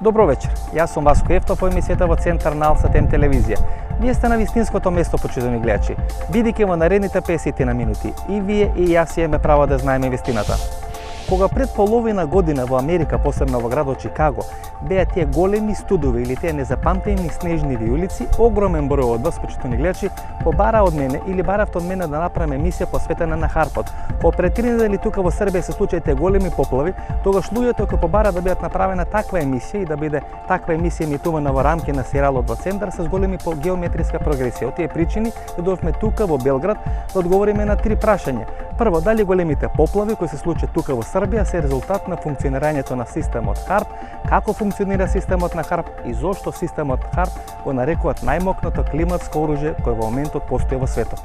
Добро вечер, јас сум Васко Ефтов, во емисијата во Центар на Алсатем телевизија. Вие сте на вистинското место, почитувани гледачи, бидејќи во наредните 50 минути и вие и јас имаме право да знаеме вистината. Кога пред половина година во Америка, посебно во градот Чикаго, беа тие големи студови или тие незапамтени снежни виулици, огромен број од вас, почитувани гледачи, побара од мене или баравте од мене да направиме емисија посветена на харпот. Кога пред 3 недели тука во Србија се случаја тие големи поплави, тогаш луѓето кои побара да бидат направена таква емисија и да биде таква емисија емитувана во рамки на серијалот во Центар с големи геометриска прогресија. Од тие причини дојдовме тука во Белград да одговориме на 3 прашања. Прво, дали големите поплави кои се случат тука во Србија се резултат на функционирањето на системот HARP, како функционира системот на HARP и зошто системот HARP го нарекуваат најмокното климатско оружје кое во моментот постои во светот.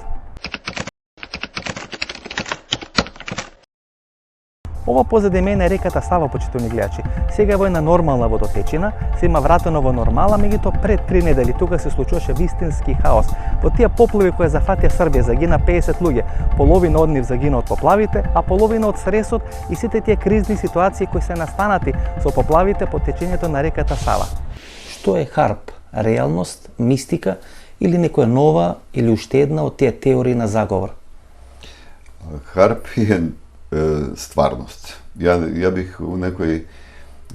Ова позади мене е реката Сава, почитувани гледачи. Сега во една нормална водотечина, се има вратено во нормала, меѓутоа пред 3 недели тука се случуваше вистински хаос. Во тие поплави кои зафатија Србија загина 50 луѓе, половина од нив загина од поплавите, а половина од стресот и сите тие кризни ситуации кои се настанати со поплавите по течењето на реката Сава. Што е HARP? Реалност, мистика или некоја нова или уште една од тие теории на заговор? HARP je stvarnost. Ja bih u nekoj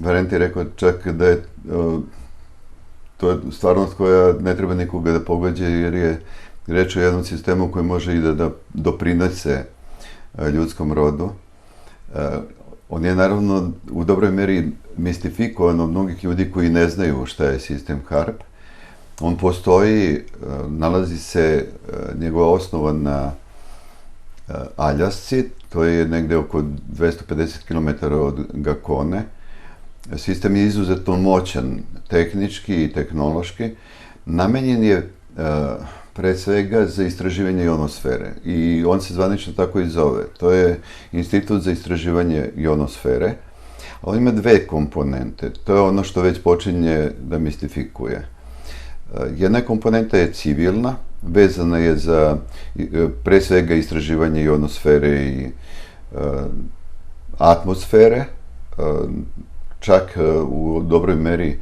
varijanti rekao čak da je to je stvarnost koja ne treba nikoga da pogađa jer je reč o jednom sistemu koji može i da doprinese ljudskom rodu. On je naravno u dobroj meri mistifikovan od mnogih ljudi koji ne znaju šta je sistem HARP. On postoji, nalazi se njegova osnova na Aljasci, to je negde oko 250 km od Gakone. Sistem je izuzetno moćan tehnički i tehnološki. Namenjen je pre svega za istraživanje ionosfere i on se zvanično tako i zove. To je Institut za istraživanje ionosfere. On ima 2 komponente. To je ono što već počinje da mistifikuje. Jedna komponenta je civilna, vezana je za pre svega istraživanje ionosfere i atmosfere, čak u dobroj meri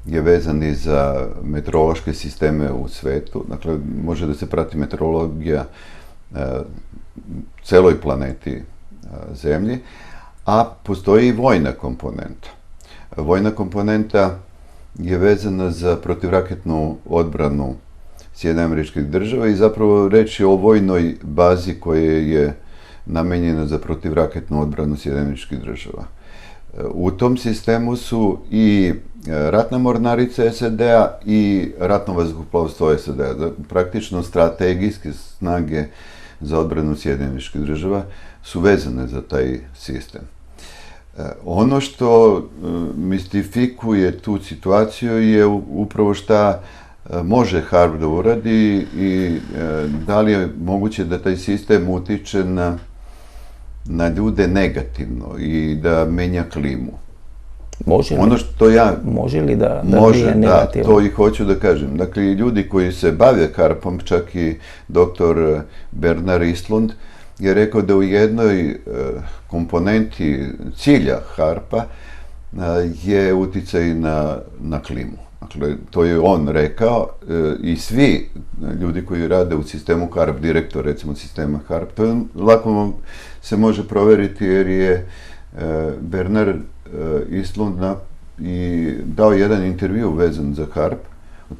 je vezan i za meteorološke sisteme u svetu. Dakle, može da se prati meteorologija celoj planeti Zemlji, a postoji i vojna komponenta. Vojna komponenta je vezana za protivraketnu odbranu Sjedinjenih Američkih Država i zapravo reč je o vojnoj bazi koja je namenjena za protivraketnu odbranu Sjedinjenih Američkih Država. U tom sistemu su i ratna mornarica SAD-a i ratno vazduhoplovstvo SAD-a. Praktično strategijske snage za odbranu Sjedinjenih Američkih Država su vezane za taj sistem. Ono što mistifikuje tu situaciju je upravo šta može HARP da uradi i da li je moguće da taj sistem utiče na ljude negativno i da menja klimu. Može li da bije negativno? To i hoću da kažem. Dakle, ljudi koji se bave HARP-om, čak i doktor Bernard Eastlund, je rekao da u jednoj komponenti cilja HARP-a je uticaj na klimu. Dakle, to je on rekao i svi ljudi koji rade u sistemu HARP, direktor recimo sistema HARP, to lako se može proveriti jer je Bernard Eastlund i dao jedan intervju vezan za HARP.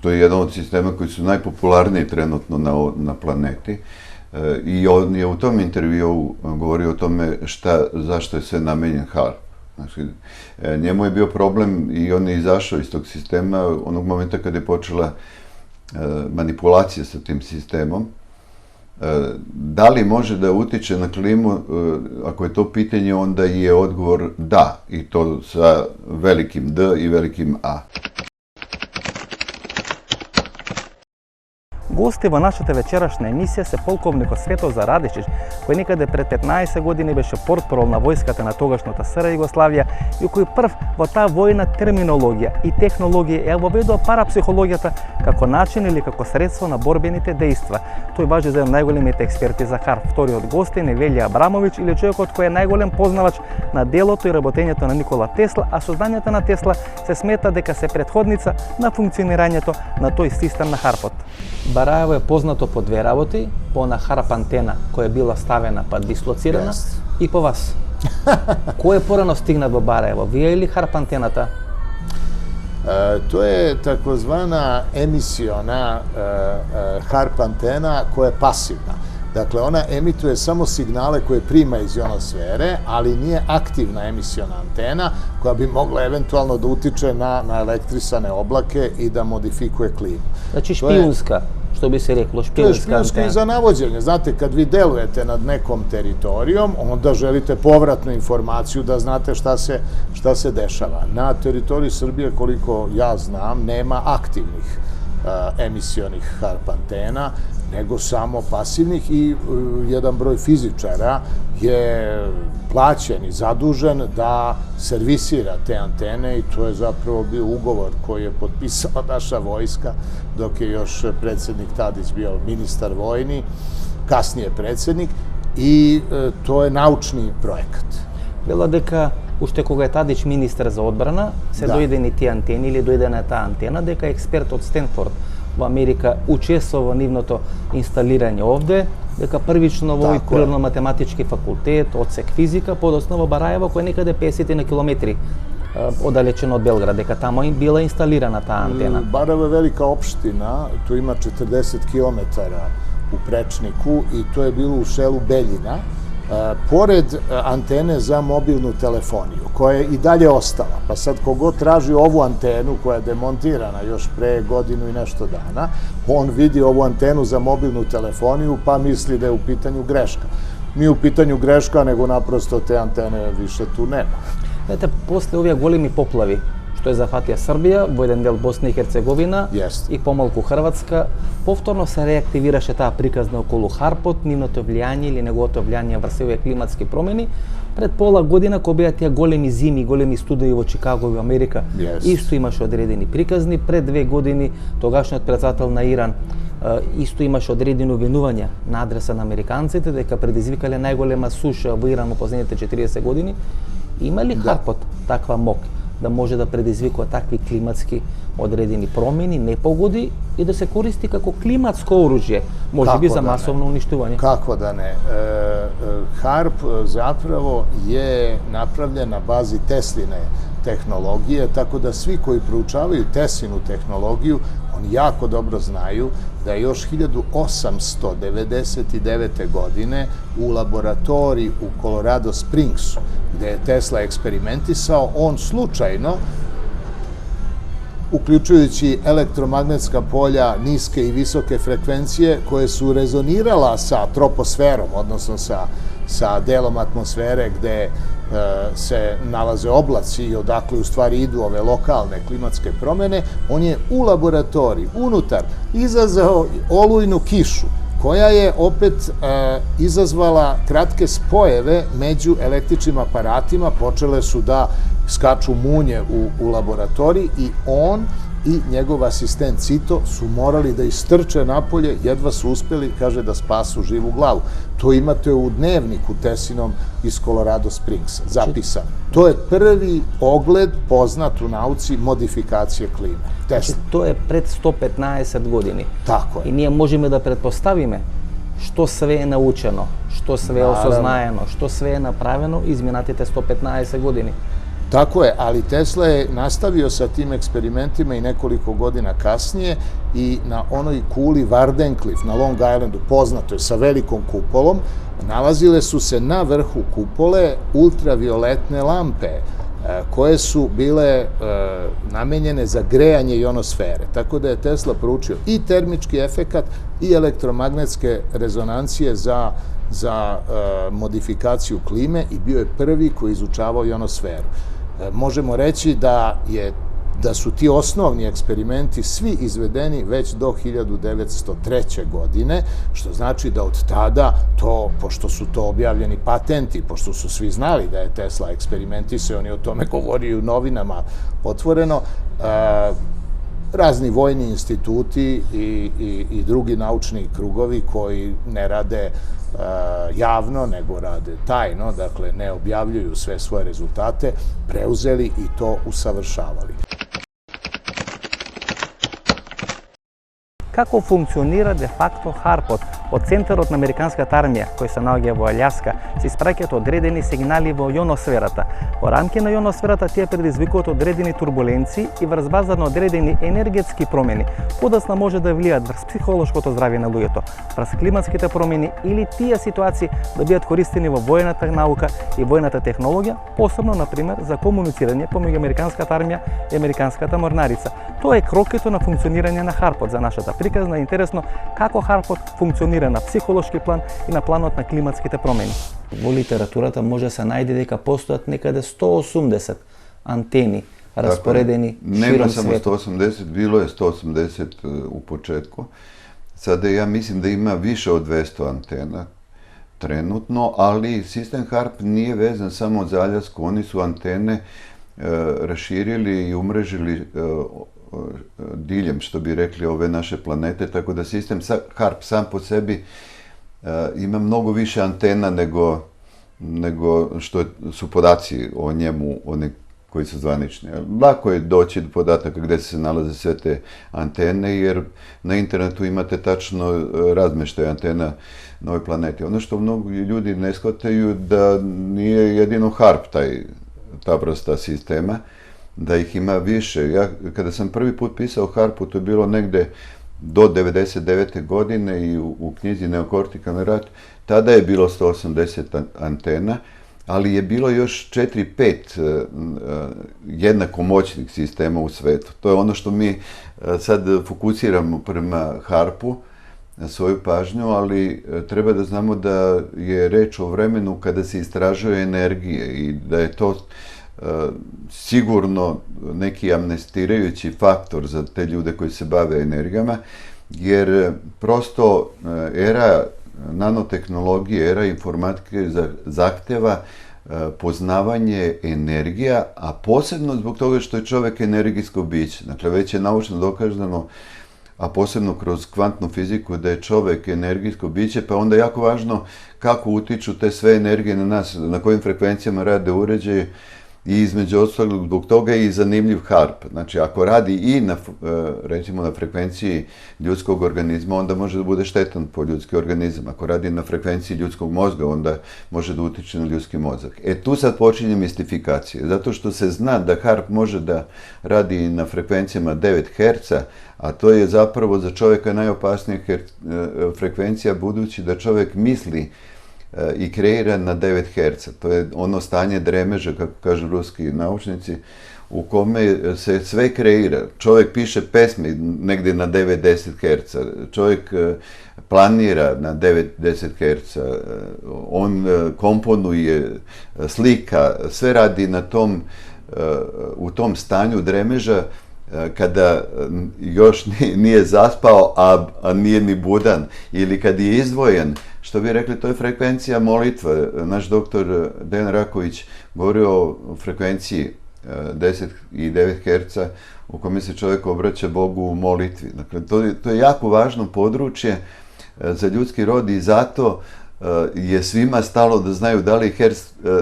To je jedan od sistema koji su najpopularniji trenutno na planeti. I on je u tom intervju govorio o tome zašto je sve namenjen HARP. Znači, njemu je bio problem i on je izašao iz tog sistema onog momenta kada je počela manipulacija sa tim sistemom. Da li može da utiče na klimu? Ako je to pitanje, onda je odgovor da, i to sa velikim D i velikim A. Гости во нашата вечерашна емисија се полковникот Светозар Радичич, кој некаде пред 15 години беше портпарол на војската на тогашната СР Југославија и кој прв во таа војна терминологија и технологија ја воведува парапсихологијата како начин или како средство на борбените дејства. Тој важи за најголемите експерти за ХАРП. Вториот гост е Невелија Абрамовиќ или човекот кој е најголем познавач на делото и работењето на Никола Тесла, а создањата на Тесла се смета дека се претходница на функционирањето на тој систем на ХАРПот. Бараево е познато по две работи, по на ХАРП антена која била ставена па дислоцирана и по вас. Кој е порано стигнат во Бараево, вие или ХАРП антената? To je takozvana emisiona HARP antena koja je pasivna. Dakle, ona emituje samo signale koje prima iz ionosfere, ali nije aktivna emisiona antena koja bi mogla eventualno da utiče na elektrisane oblake i da modifikuje klimu. Znači špijunska, što bi se reklo, špijunska antena. To je špijunska i za navođenje. Znate, kad vi delujete nad nekom teritorijom, onda želite povratnu informaciju da znate šta se dešava. Na teritoriji Srbije, koliko ja znam, nema aktivnih emisionih HARP antena, nego samo pasivnih i jedan broj fizičara je plaćen i zadužen da servisira te antene i to je zapravo bio ugovor koji je potpisala naša vojska dok je još predsednik Tadić bio ministar vojni, kasnije predsednik i to je naučni projekat. Bilo дека уште кога е Тадич министар за одбрана, се дојде ни тие антени или дојде на таа антена, дека експерт од Стенфорд во Америка учествува во нивното инсталирање овде, дека првично во овој природно-математички факултет, одсек физика, подоцна во Бараево, кој е некаде 50 на километри оддалечено од Белград, дека тамо им била инсталирана таа антена. Бараево е велика општина, tu ima 40 km u prečniku i to je bilo u selu Beljina, pored antene za mobilnu telefoniju, koja je i dalje ostala. Pa sad kogod traži ovu antenu koja je demontirana još pre godinu i nešto dana, on vidi ovu antenu za mobilnu telefoniju pa misli da je u pitanju greška. Nije u pitanju greška, nego naprosto te antene više tu nema. Знаете, после овие големи поплави, што е зафатија Србија, во еден дел Босна и Херцеговина и помалку Хрватска, повторно се реактивираше таа приказна околу ХАРПот, нивното влијание или неговото влијание врз овие климатски промени. Пред пола година, кога беа тие големи зими, големи студии во Чикаго и во Америка, исто имаше одредени приказни. Пред 2 години, тогашниот председател на Иран исто имаше одредени обвинувања на адреса на американците дека предизвикале најголема суша во Иран во последните 40 години. Има ли ХАРПот таква мок да може да предизвикува такви климатски одредени промени, непогоди и да се користи како климатско оружје, може би за масовно уништување? Kako da ne? HARP zapravo je napravljen na bazi Tesline tehnologije, tako da svi koji proučavaju Teslinu tehnologiju, oni jako dobro znaju da je još 1899. godine u laboratoriji u Colorado Springsu, gde je Tesla eksperimentisao, on slučajno, uključujući elektromagnetska polja niske i visoke frekvencije koje su rezonirala sa troposferom, odnosno sa delom atmosfere gde se nalaze oblaci i odakle u stvari idu ove lokalne klimatske promene, on je u laboratoriji unutar izazvao olujnu kišu koja je opet izazvala kratke spojeve među električnim aparatima, počele su da skaču munje u laboratoriji i on i njegov asistent Cito su morali da istrče napolje, jedva su uspeli, kaže, da spasu živu glavu. To imate u dnevniku Teslinom iz Colorado Springsa, zapisano. To je prvi ogled poznat u nauci modifikacije klime. Tesla. To je pred 115 godini. Tako je. I nije možemo da pretpostavime što sve je naučeno, što sve je osozнаено, što sve je napraveno izminatite 115 godini. Tako je, ali Tesla je nastavio sa tim eksperimentima i nekoliko godina kasnije i na onoj kuli Wardenclyffe na Long Islandu, poznato je sa velikom kupolom, nalazile su se na vrhu kupole ultravioletne lampe koje su bile namenjene za grejanje ionosfere. Tako da je Tesla proučio i termički efekat i elektromagnetske rezonancije za modifikaciju klime i bio je prvi koji izučavao ionosferu. Možemo reći da je da su ti osnovni eksperimenti svi izvedeni već do 1903. godine, što znači da od tada to, pošto su to objavljeni patenti, pošto su svi znali da je Tesla eksperimentisao, oni o tome govori u novinama otvoreno, razni vojni instituti i drugi naučni krugovi koji ne rade javno, nego rade tajno, dakle ne objavljuju sve svoje rezultate, preuzeli i to usavršavali. Kako funkcionira de facto HARP-от? Od центарот на американската армија, кој се наоѓа во Аљаска, се испраќаат одредени сигнали во јоносферата. Во рамки на јоносферата тие предизвикуваат одредени турбуленции и врз база на одредени енергетски промени, подоцна може да влијаат врз психолошкото здравје на луѓето, врз климатските промени или тие ситуации да бидат користени во војната наука и војната технологија, посебно, например, за комуницирање помеѓу американската армија и американската морнарица. Тоа е крокето на функционирање на HARP-от за нашата приказна. Интересно како HARP-от функционира на психолошки план и на планот на климатските промени. Во литературата може да се најде дека постојат некаде 180 антени rasporedeni širom svijeta. Nema samo 180, bilo je 180 u početku. Sada ja mislim da ima više od 200 antena trenutno, ali sistem HARP nije vezan samo za Aljasku. Oni su antene raširili i umrežili diljem, što bi rekli, ove naše planete, tako da sistem HARP sam po sebi ima mnogo više antena nego što su podaci o njemu, oni koji su zvanični. Lako je doći do podataka gdje se nalaze sve te antene, jer na internetu imate tačno razmeštaj antena na ovoj planeti. Ono što mnogo ljudi ne shvataju da nije jedino HARP ta vrsta sistema, da ih ima više. Ja, kada sam prvi put pisao o HARP-u, to je bilo negde do 1999. godine i u knjizi Neokortikalni rat, tada je bilo 180 antena, ali je bilo još 4-5 jednako moćnih sistema u svetu. To je ono što mi sad fokusiramo prema HARP-u, na svoju pažnju, ali treba da znamo da je reč o vremenu kada se istražuje energije i da je to sigurno neki amnestirajući faktor za te ljude koji se bave energijama, jer prosto era nanotehnologije, era informatike zahteva poznavanje energija, a posebno zbog toga što je čovjek energijsko biće. Dakle, već je naučno dokazano, a posebno kroz kvantnu fiziku, da je čovjek energijsko biće, pa onda je jako važno kako utiču te sve energije na nas, na kojim frekvencijama rade uređaji. I između ostalog, zbog toga je i zanimljiv HARP. Znači, ako radi i na, recimo, na frekvenciji ljudskog organizma, onda može da bude štetan po ljudski organizam. Ako radi na frekvenciji ljudskog mozga, onda može da utiče na ljudski mozak. Tu sad počinje mistifikacija, zato što se zna da HARP može da radi na frekvencijama 9 Hz, a to je zapravo za čovjeka najopasnija frekvencija, budući da čovjek misli i kreira na 9 Hz. To je ono stanje dremeža, kako kažu ruski naučnici, u kome se sve kreira. Čovjek piše pesme negdje na 9-10 Hz. Čovjek planira na 9-10 Hz. On komponuje, slika, sve radi na u tom stanju dremeža kada još nije zaspao, a nije ni budan, ili kad je izdvojen. Što bi rekli, to je frekvencija molitva. Naš doktor Dejan Raković govori o frekvenciji 10 i 9 Hz u kome se čovjek obraća Bogu u molitvi. Dakle, to je jako važno područje za ljudski rod i zato je svima stalo da znaju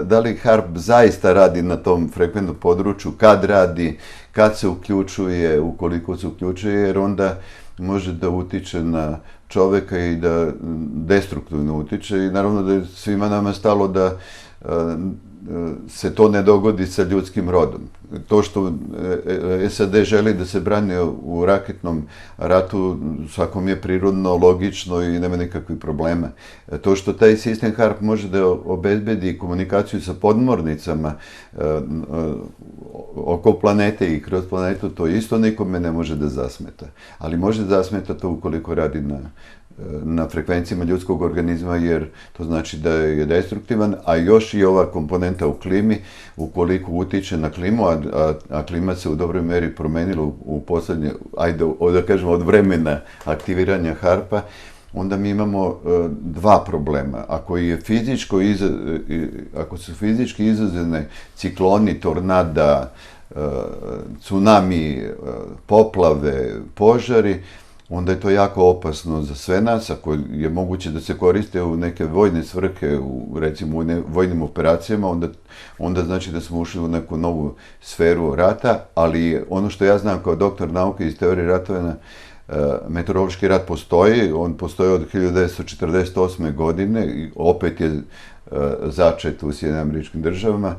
da li HARP zaista radi na tom frekventnom području, kad radi, kad se uključuje, ukoliko se uključuje, jer onda može da utiče na čoveka i da destruktivno utiče, i naravno da je svima nama stalo da se to ne dogodi sa ljudskim rodom. To što SAD želi da se brani u raketnom ratu, svakom je prirodno, logično i nema nikakvih problema. To što taj sistem HARP može da obezbedi komunikaciju sa podmornicama oko planete i kroz planetu, to isto nikome ne može da zasmeta. Ali može da zasmeta to ukoliko radi na na frekvencijama ljudskog organizma, jer to znači da je destruktivan, a još i ova komponenta u klimi, ukoliko utiče na klimu, a klima se u dobroj meri promenila u poslednje, ajde da kažemo od vremena aktiviranja HARP-a, onda mi imamo dva problema. Ako su fizički izazvane cikloni, tornada, tsunami, poplave, požari, onda je to jako opasno za sve nas. Ako je moguće da se koriste u neke vojne svrhe, recimo u vojnim operacijama, onda znači da smo ušli u neku novu sferu rata, ali ono što ja znam kao doktor nauke iz teorije ratovanja, meteorološki rat postoji, on postoji od 1948. godine i opet je začet u Sjedinjenim Američkim Državama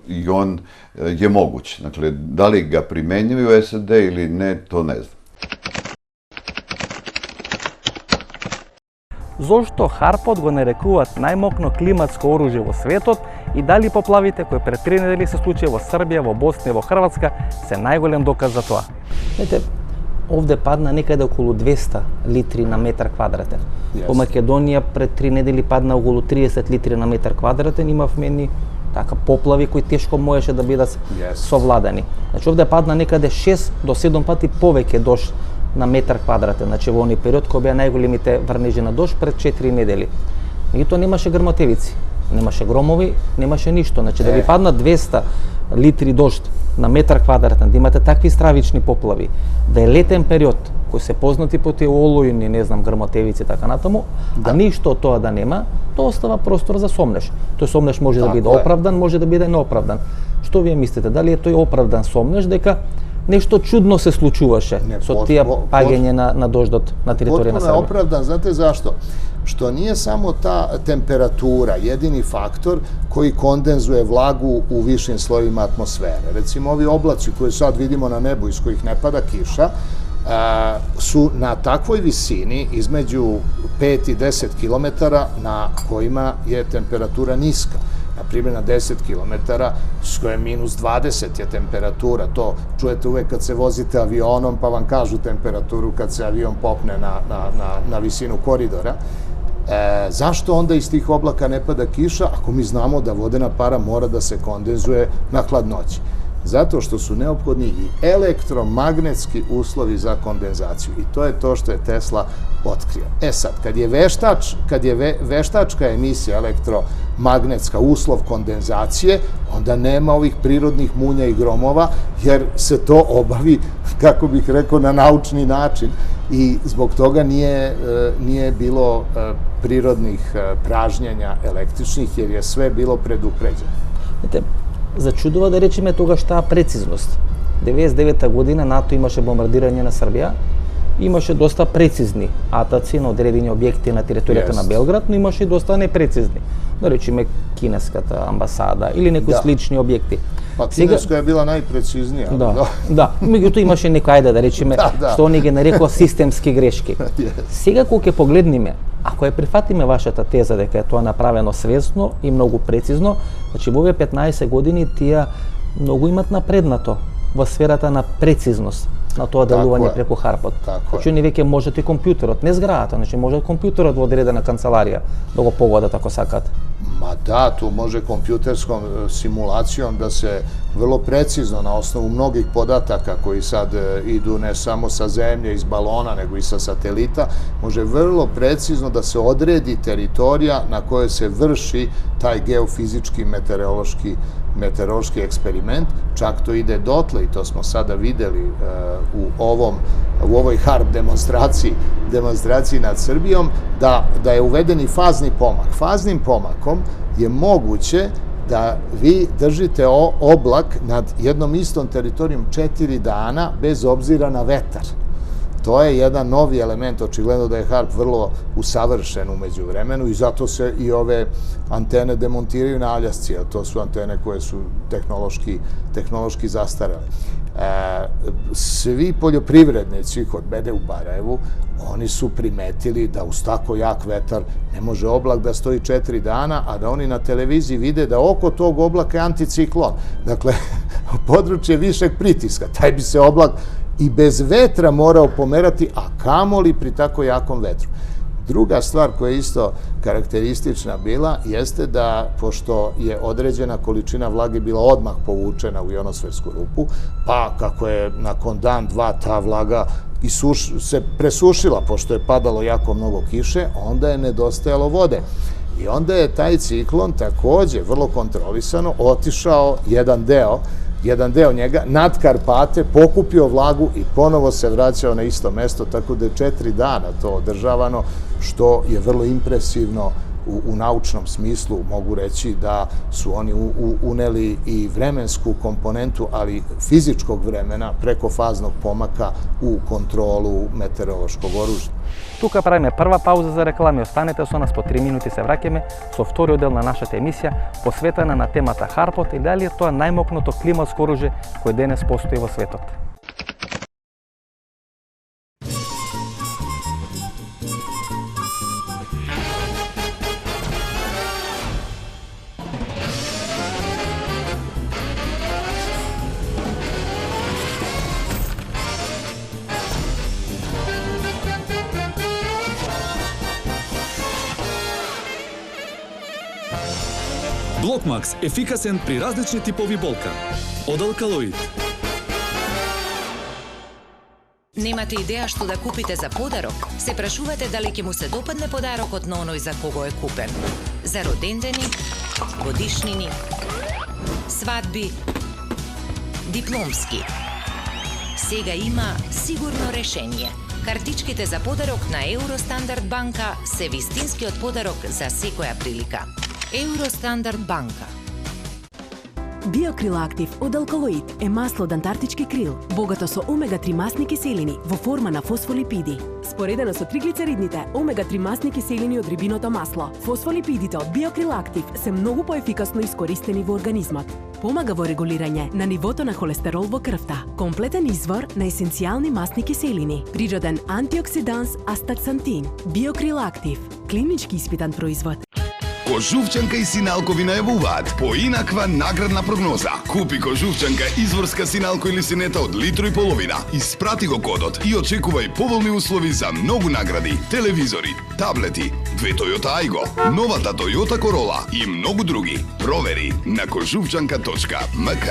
i on je moguć. Dakle, da li ga primenjuju SAD ili ne, to ne znam. Зошто Харпот го нарекуваат најмокно климатско оружје во светот и дали поплавите кои пред 3 недели се случија во Србија, во Босна и во Хрватска се најголем доказ за тоа. Знаете, овде падна некаде околу 200 литри на метар квадратен. Во Македонија пред 3 недели падна околу 30 литри на метар квадратен, имавме ни така поплави кои тешко можеше да бидат совладани. Значи овде падна некаде 6 до 7 пати повеќе дожд на метар квадратен, значи во оној период кога беа најголемите врнежи на дожд пред 4 недели. Меѓутоа немаше грмотевици, немаше громови, немаше ништо. Значи да ви паднат 200 литри дожд на метар квадратен, да имате такви стравични поплави, да е летен период, кои се познати по тие олујни, не знам, грмотевици така натаму, а ништо од тоа да нема, тоа остава простор за сомнеш. Тој сомнеш може да биде оправдан, може да биде неоправдан. Што вие мислите, дали е тој оправдан сомнеш дека нешто чудно се случуваше со тие паѓање на дождот на територија на Србија? Potpuno je opravdan, znate zašto? Što nije samo ta temperatura jedini faktor koji kondenzuje vlagu u višim slojevima atmosfere. Recimo, ovi oblaci koje sad vidimo na nebu iz kojih ne pada kiša su na takvoj visini između 5 i 10 km na kojima je temperatura niska. Naprimjer, na 10 km, s koje je minus 20 je temperatura. To čujete uvek kad se vozite avionom, pa vam kažu temperaturu kad se avion popne na visinu koridora. Zašto onda iz tih oblaka ne pada kiša, ako mi znamo da vodena para mora da se kondenzuje na hladnoći? Zato što su neophodni i elektromagnetski uslovi za kondenzaciju. I to je to što je Tesla otkrio. Sad, kad je veštačka emisija elektromagnetska uslov kondenzacije, onda nema ovih prirodnih munja i gromova, jer se to obavi, kako bih rekao, na naučni način. I zbog toga nije bilo prirodnih pražnjenja električnih, jer je sve bilo predupređeno. Зачудува да речеме тогаш таа прецизност. 99-та година НАТО имаше бомбардирање на Србија, имаше доста прецизни атаци на одредени објекти на територијата на Белград, но имаше и доста непрецизни. Да речеме кинеската амбасада или некои слични објекти. Па кинеска е била најпрeciзнија. Да, меѓутоа имаше некои, ајде да речеме, што они ги нарекува системски грешки. Сега кога ќе погледнеме, ако ја прифатиме вашата теза дека е тоа направено свесно и многу прецизно, значи во овие 15 години тие многу имат напреднато во сферата на прецизност на тоа делување преку Харпот. Значи они веќе можат и компјутерот, не зградата, значи може компјутерот во одредена канцеларија да го погодат ако сакат. Ma da, tu može kompjuterskom simulacijom da se vrlo precizno na osnovu mnogih podataka koji sad idu ne samo sa zemlje, iz balona, nego i sa satelita, može vrlo precizno da se odredi teritorija na kojoj se vrši taj geofizički meteorološki eksperiment. Čak to ide dotle i to smo sada videli u ovoj HARP demonstraciji nad Srbijom, da je uveden i fazni pomak. Faznim pomakom je moguće da vi držite oblak nad jednom istom teritorijom 4 dana bez obzira na vetar. To je jedan novi element, očigledno da je HARP vrlo usavršen umeđu vremenu i zato se i ove antene demontiraju na Aljasci, a to su antene koje su tehnološki zastarele. Svi poljoprivrednici kod mene u Barajevu, oni su primetili da uz tako jak vetar ne može oblak da stoji 4 dana, a da oni na televiziji vide da oko tog oblaka je anticiklon. Dakle, područje višeg pritiska. Taj bi se oblak i bez vetra morao pomerati, a kamoli pri tako jakom vetru. Druga stvar koja je isto karakteristična bila jeste da, pošto je određena količina vlage bila odmah povučena u ionosfersku rupu, pa kako je nakon dan, dva ta vlaga se presušila, pošto je padalo jako mnogo kiše, onda je nedostajalo vode. I onda je taj ciklon takođe vrlo kontrolisano otišao jedan deo njega nad Karpate, pokupio vlagu i ponovo se vraćao na isto mesto, tako da je 4 dana to održavano, što je vrlo impresivno u naučnom smislu. Mogu reći da su oni uneli i vremensku komponentu, ali fizičkog vremena preko faznog pomaka u kontrolu meteorološkog oružja. Тука правиме прва пауза за реклами. Останете со нас, по 3 минути се враќаме со вториот дел на нашата емисија, посветена на темата Харпот и дали е тоа најмокното климатско оружје кое денес постои во светот. Блокмакс – ефикасен при различни типови болка. Од Алкалоид. Немате идеја што да купите за подарок? Се прашувате дали ќе му се допадне подарокот на оној за кого е купен. За родендени, годишнини, свадби, дипломски. Сега има сигурно решение. Картичките за подарок на Евростандард банка се вистинскиот подарок за секоја прилика. Евростандард банка. Биокрил Актив од Алкалоид е масло од антарктички крил, богато со омега-3 масни киселини во форма на фосфолипиди. Споредено со триглицеридните омега-3 масни киселини од рибиното масло, фосфолипидите од Биокрил Актив се многу поефикасно искористени во организмот. Помага во регулирање на нивото на холестерол во крвта, комплетен извор на есенцијални масни киселини, природен антиоксиданс астаксантин. Биокрил Актив, клинички испитан производ. Кожувчанка и синалко ви најавуваат поинаква наградна прогноза. Купи кожувчанка изворска синалко или синета од литро и половина. Испрати го кодот и очекувај поволни услови за многу награди, телевизори, таблети, 2 Toyota Aygo, новата Toyota Corolla и многу други. Провери на кожувчанка.mk.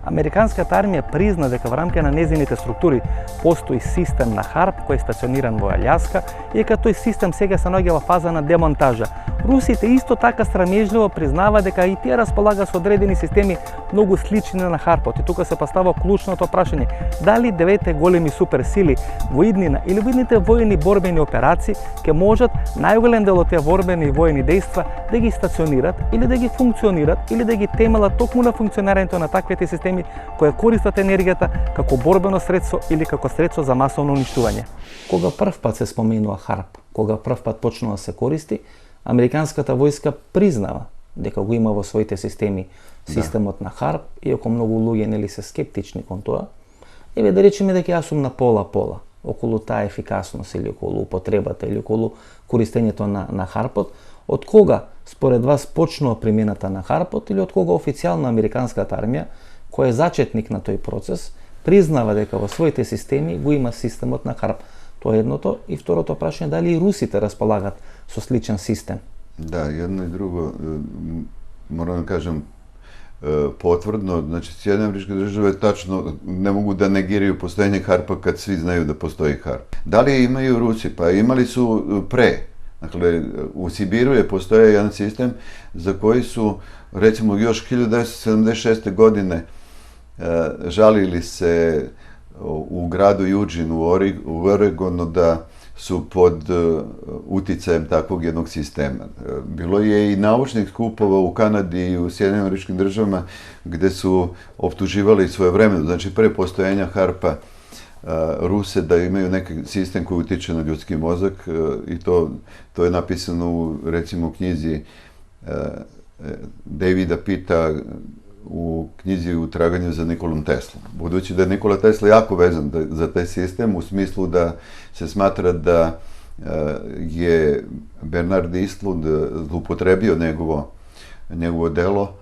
Американската армија призна дека во рамка на незините структури постои систем на ХАРП кој е стациониран во Алјаска и дека тој систем сега се наоѓа во фаза на демонтажа. Русите исто така срамежливо признава дека и тие располага со одредени системи многу слични на ХАРПот. И тука се поставува клучното прашање: дали девете големи суперсили во иднина или во идните војни борбени операции ќе можат најголем дел од тие борбени и војни дејства да ги стационират или да ги функционират или да ги темелат токму на функционирањето на таквите системи кои користат енергијата како борбено средство или како средство за масовно уништување. Кога прв пат се споменува ХАРП, кога прв пат почнува да се користи, американската војска признава дека го има во своите системи системот на ХАРП, иако многу луѓе нели се скептични кон тоа. Еве да речеме дека јас сум на пола околу таа ефикасност или околу употребата или околу користењето на ХАРПот. Од кога според вас почнува примената на ХАРПот или од кога официјално американската армија, која е зачетник на тој процес, признава дека во своите системи го има системот на ХАРП? Тоа е едното. И второто прашање, дали и русите располагат со сличен систем? Да, едно и друго, морам да кажем потврдно, значи Сјединените Амерички држави тачно не могу да негирају постоење ХАРПа кад сви знају да постои ХАРП. Дали имају руси? Па имали су пре. Dakle, u Sibiru je postojao jedan sistem za koji su, recimo, još 1976. godine žalili se u gradu Eugene u Oregonu da su pod uticajem takvog jednog sistema. Bilo je i naučnih skupova u Kanadi i u Sjedinjenim Američkim Državama gde su optuživali svojevremeno, znači pre postojenja ХАРПа, Ruse da imaju neki sistem koji utiče na ljudski mozak i to je napisano u, recimo, knjizi Davida Pitta u knjizi U traganju za Nikolom Teslom. Budući da je Nikola Tesla jako vezan za taj sistem u smislu da se smatra da je Bernard Eastlund zloupotrebio njegovo delo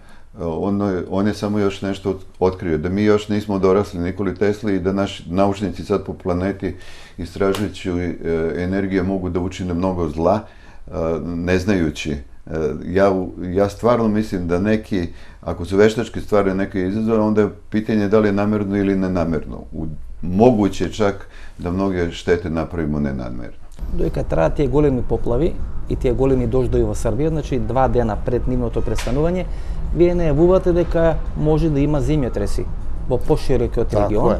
on je samo još nešto otkrio, da mi još nismo dorasli Nikoli Tesli i da naši naučnici sad po planeti istražujući energije mogu da učine mnogo zla, ne znajući. Ja stvarno mislim da neki, ako su veštačke stvari neke izazove, onda je pitanje da li je namerno ili nenamerno. Moguće čak da mnoge štete napravimo nenamerno. Додека траат тие големи поплави и тие големи дождови во Србија, значи 2 дена пред нивното престанување, вие најавувате дека може да има земјотреси во поширокиот регион.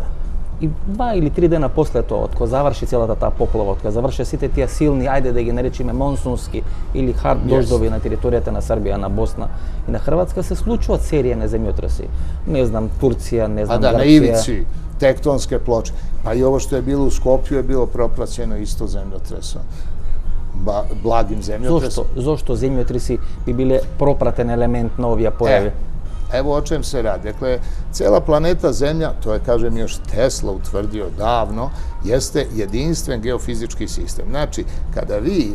И 2 или 3 дена после тоа, од кога заврши целата таа поплава, од кога заврши сите тие силни, ајде да ги наречеме монсунски или хард дождови на територијата на Србија, на Босна и на Хрватска, се случуваат серија на земјотреси. Не знам, Турција, не знам, Грција. Na ivici tektonske ploče. Pa i ovo što je bilo u Skopju je bilo propraćeno isto zemljotresom. Blagim zemljotresom. Зошто земјотреси би биле пропратен елемент на овие појави? Evo o čem se radi. Dakle, cela planeta Zemlja, to je, kažem, još Tesla utvrdio davno, jeste jedinstven geofizički sistem. Znači, kada vi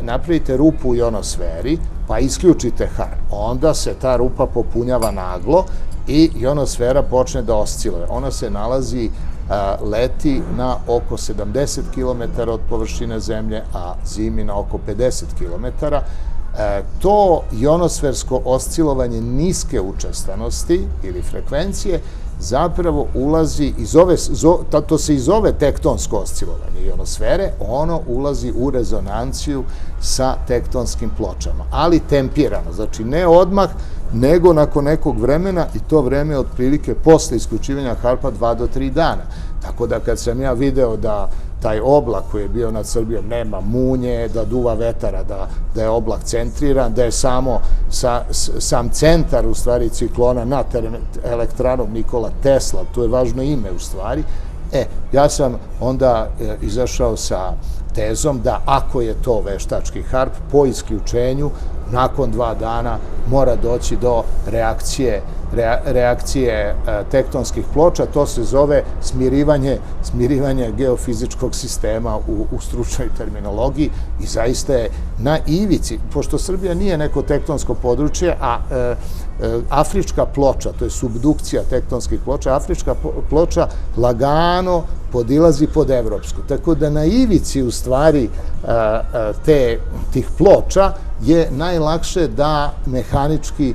napravite rupu u ionosferi, pa isključite HARP, onda se ta rupa popunjava naglo i ionosfera počne da osciluje. Ona se nalazi, leti na oko 70 km od površine Zemlje, a zimi na oko 50 km. To ionosfersko oscilovanje niske učestanosti ili frekvencije zapravo ulazi, to se i zove tektonsko oscilovanje ionosfere, ono ulazi u rezonanciju sa tektonskim pločama, ali tempirano, znači ne odmah, nego nakon nekog vremena i to vreme je otprilike posle isključivanja HARP-a 2 do 3 dana. Tako da kad sam ja video da taj oblak koji je bio nad Srbijom nema munje, da duva vetara, da je oblak centriran, da je sam centar u stvari ciklona nad elektranom Nikola Tesla, to je važno ime u stvari, ja sam onda izašao sa tezom da ako je to veštački HARP, po isključenju, nakon 2 dana mora doći do reakcije tektonskih ploča, to se zove smirivanje geofizičkog sistema u stručnoj terminologiji i zaista je na ivici, pošto Srbija nije neko tektonsko područje, a afrička ploča, to je subdukcija tektonskih ploča, afrička ploča lagano podilazi pod evropsku. Tako da na ivici u stvari tih ploča je najlakše da mehanički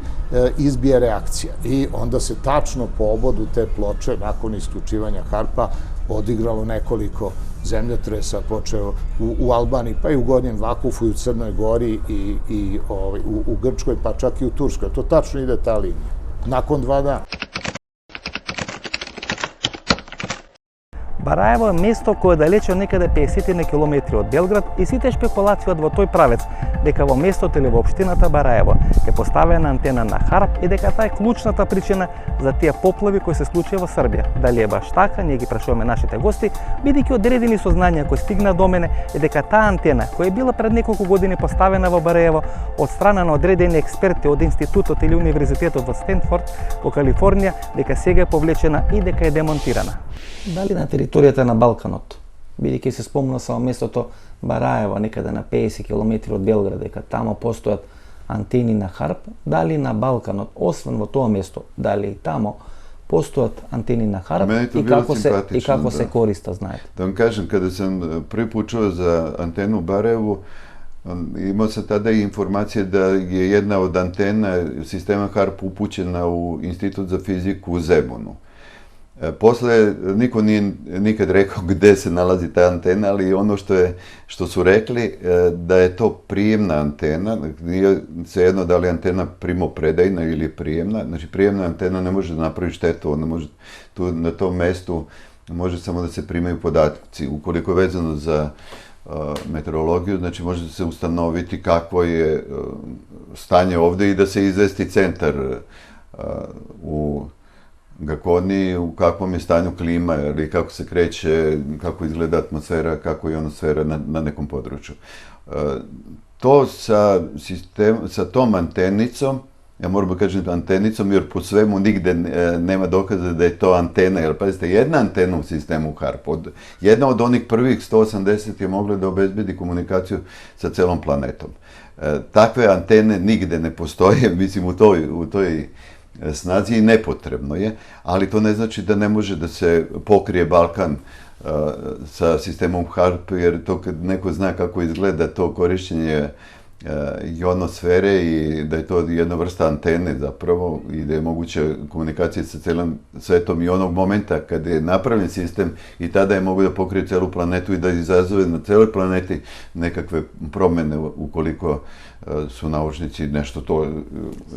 izbije reakcija. I onda se tačno po obodu te ploče, nakon isključivanja HARP-a, odigralo nekoliko zemljotresa, počeo u Albaniji, pa i u Gornjem Vakufu, i u Crnoj Gori, i u Grčkoj, pa čak i u Turskoj. To tačno ide ta linija. Nakon 2 dana. Бараево е место кое е далече од некаде 50 на километри од Белград и сите шпекулации од во тој правец дека во местото или во општината Бараево е поставена антена на HARP и дека таа е клучната причина за тие поплави кои се случија во Србија. Дали е баш така, ние ги прашуваме нашите гости, бидејќи одредени сознанија кои стигна до мене е дека таа антена која е била пред неколку години поставена во Бараево од страна на одредени експерти од институтот или универзитетот во Стенфорд во Калифорнија, дека сега е повлечена и дека е демонтирана. Дали на територијата на Балканот, бидејќи се спомна само местото Бараево, некаде на 50 км од Белград, дека тамо постојат антени на HARP, дали на Балканот, освен во тоа место, дали и тамо постојат антени на HARP и како се користа, знаете? Да вам кажем, kada sam prvi put čuo za antenu u Barajevu, imao sam tada i informacije da je jedna od antena sistema HARP upućena u Institut za fiziku u Zemunu. Posle, niko nije nikad rekao gde se nalazi ta antena, ali ono što su rekli, da je to prijemna antena, nije svejedno da li je antena primopredajna ili prijemna, znači prijemna antena ne može da napravi štetu, ona može na tom mestu može samo da se primaju podatci. Ukoliko je vezano za meteorologiju, znači može da se ustanoviti kakvo je stanje ovde i da se izvesti centar u Gakoni, u kakvom je stanju klima, ili kako se kreće, kako izgleda atmosfera, kako je ionosfera na nekom području. To sa tom antenicom, ja moram da kažem antenicom, jer po svemu nigde nema dokaza da je to antena, jer pazite, jedna antena u sistemu HARP, jedna od onih prvih 180 je mogla da obezbedi komunikaciju sa celom planetom. Takve antene nigde ne postoje, mislim, u toj snazi i nepotrebno je, ali to ne znači da ne može da se pokrije Balkan sa sistemom HARP, jer to kad neko zna kako izgleda to korištenje ionosfere i da je to jedna vrsta antene zapravo i da je moguća komunikacija sa celim svetom i onog momenta kad je napravljen sistem i tada je mogu da pokrije celu planetu i da izazove na celoj planeti nekakve promene ukoliko su naučnici nešto to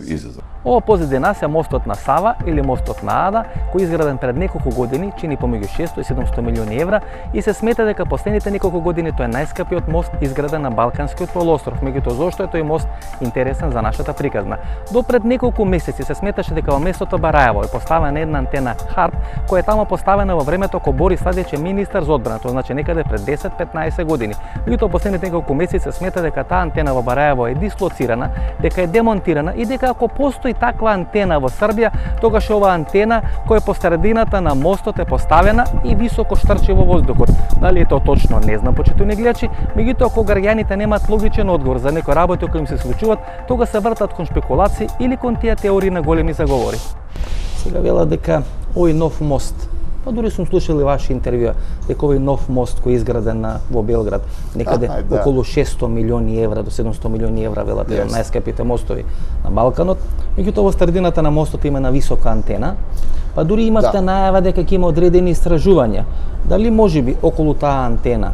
izazvali. Ovo позади нас е мостот на Сава или мостот на Ада, кој изграден пред неколку години, чини помеѓу 600 и 700 милиони евра и се смета дека последните неколку години тој е најскапиот мост изграден на Балканскиот полуостров. Меѓутоа, зошто е тој мост интересен за нашата приказна? До пред неколку месеци се сметаше дека во местото Бараево е поставена една антена HARP, која е таму поставена во времето кога Борис Тадиќ е министар за одбрана, тоа значи некаде пред 10-15 години. Меѓутоа, последните неколку месеци се смета дека таа антена во Бараево е дислоцирана, дека е демонтирана и дека ако постои таква антена во Србија, тогаш ова антена која е по средината на мостот е поставена и високо штрчи во воздухот. Дали е тоа точно, не знам, почитувани гледачи, меѓутоа кога граѓаните немаат логичен одговор за некои работи кои им се случуваат, тога се вртат кон шпекулации или кон тие теории на големи заговори. Сега велат дека овој нов мост, па дури сум слушал и ваши интервјуа, дека овој нов мост кој е изграден во Белград, некаде околу 600 милиони евра до 700 милиони евра, велат еден најскапите мостови на Балканот. Меѓутоа во средината на мостот има на висока антена, па дури имавте најава дека ќе има одредени истражувања. Дали можеби околу таа антена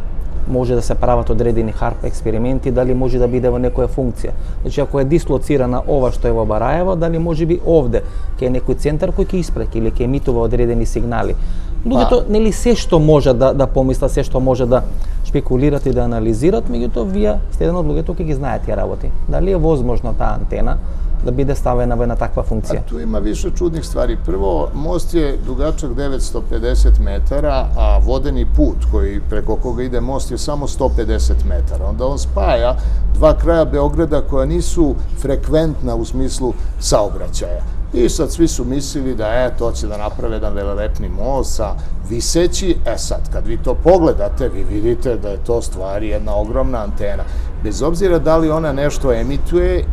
може да се прават одредени HARP експерименти, дали може да биде во некоја функција. Значи, ако е дислоцирана ова што е во Бараево, дали можеби овде ќе е некој центар кој ќе испреки или ќе емитува одредени сигнали. Луѓето нели се што може да помислат, се што може да шпекулират и да анализират, меѓутоа вие сте еден од луѓето кои ги знаат тие работи. Дали е возможно таа антена да биде ставена во една таква функција? Tu ima više čudnih stvari. Prvo, most je dugačak 950 metara, a vodeni put preko koga ide most je samo 150 metara. Onda on spaja dva kraja Beograda koja nisu frekventna u smislu saobraćaja. I sad svi su mislili da to će da naprave jedan velelepni most sa viseći. Sad, kad vi to pogledate, vi vidite da je to stvari jedna ogromna antena. Bez obzira da li ona nešto emituje,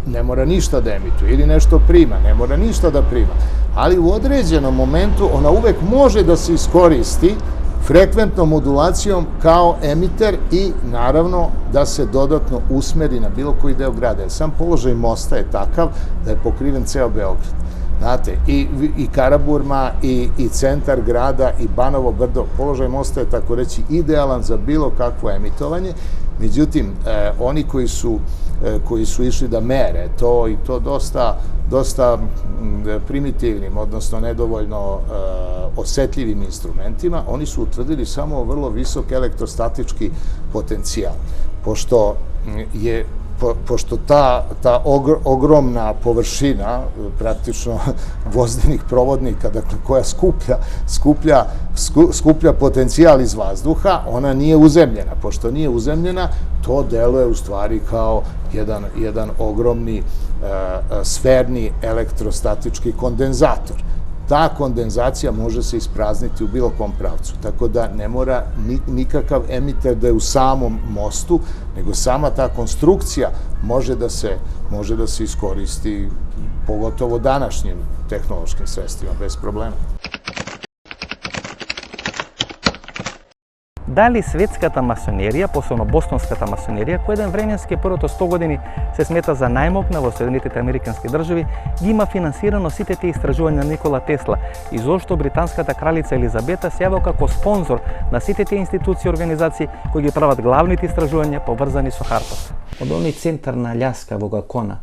ne mora ništa da emituje, ili nešto prima, ne mora ništa da prima. Ali u određenom momentu ona uvek može da se iskoristi frekventnom modulacijom kao emiter i naravno da se dodatno usmeri na bilo koji deo grada. Jer sam položaj mosta je takav da je pokriven ceo Beograd. Znate, i Karaburma, i centar grada, i Banovo Brdo, položaj mosta je tako reći idealan za bilo kakvo emitovanje. Međutim, oni koji su išli da mere to i to dosta primitivnim, odnosno nedovoljno osetljivim instrumentima, oni su utvrdili samo vrlo visok elektrostatički potencijal. Pošto ta ogromna površina, praktično gvozdenih provodnika, dakle koja skuplja potencijal iz vazduha, ona nije uzemljena. Pošto nije uzemljena, to deluje u stvari kao jedan ogromni sferni elektrostatički kondenzator. Ta kondenzacija može se isprazniti u bilo kom pravcu, tako da ne mora nikakav emiter da je u samom mostu, nego sama ta konstrukcija može da se iskoristi pogotovo današnjim tehnološkim sredstvima, bez problema. Дали светската масонерија, посебно бостонската масонерија, која еден временски првото 100 години се смета за најмокна во Соединетите Американски држави, ги има финансирано сите тие истражувања на Никола Тесла и зошто британската кралица Елизабета се јавува како спонзор на сите тие институции и организации кои ги прават главните истражувања поврзани со HARP-от. Од оној центар на Аљаска во Гакона,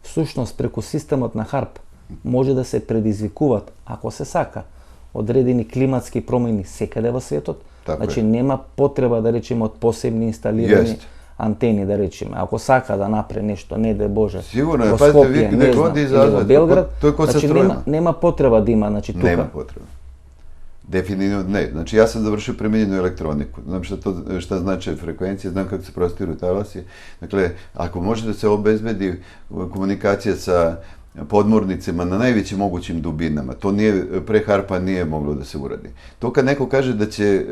всушност преку системот на HARP може да се предизвикуваат, ако се сака, одредени климатски промени секаде во светот. Значи нема потреба да речеме од посебни инсталирани антени, да речеме. Ако сака да направи нешто, не дај Боже, во Скопје, не знам, или во Белград, значи нема потреба да има, значи тука. Nema potreba. Definitivno ne. Znači ja sam završio primijenjenu elektroniku. Znam šta znače frekvencije, znam kako se prostiru talasi. Dakle, ako može da se obezbedi komunikacija sa podmornicama na najvećim mogućim dubinama. To pre HARP-a nije moglo da se uradi. To kad neko kaže da će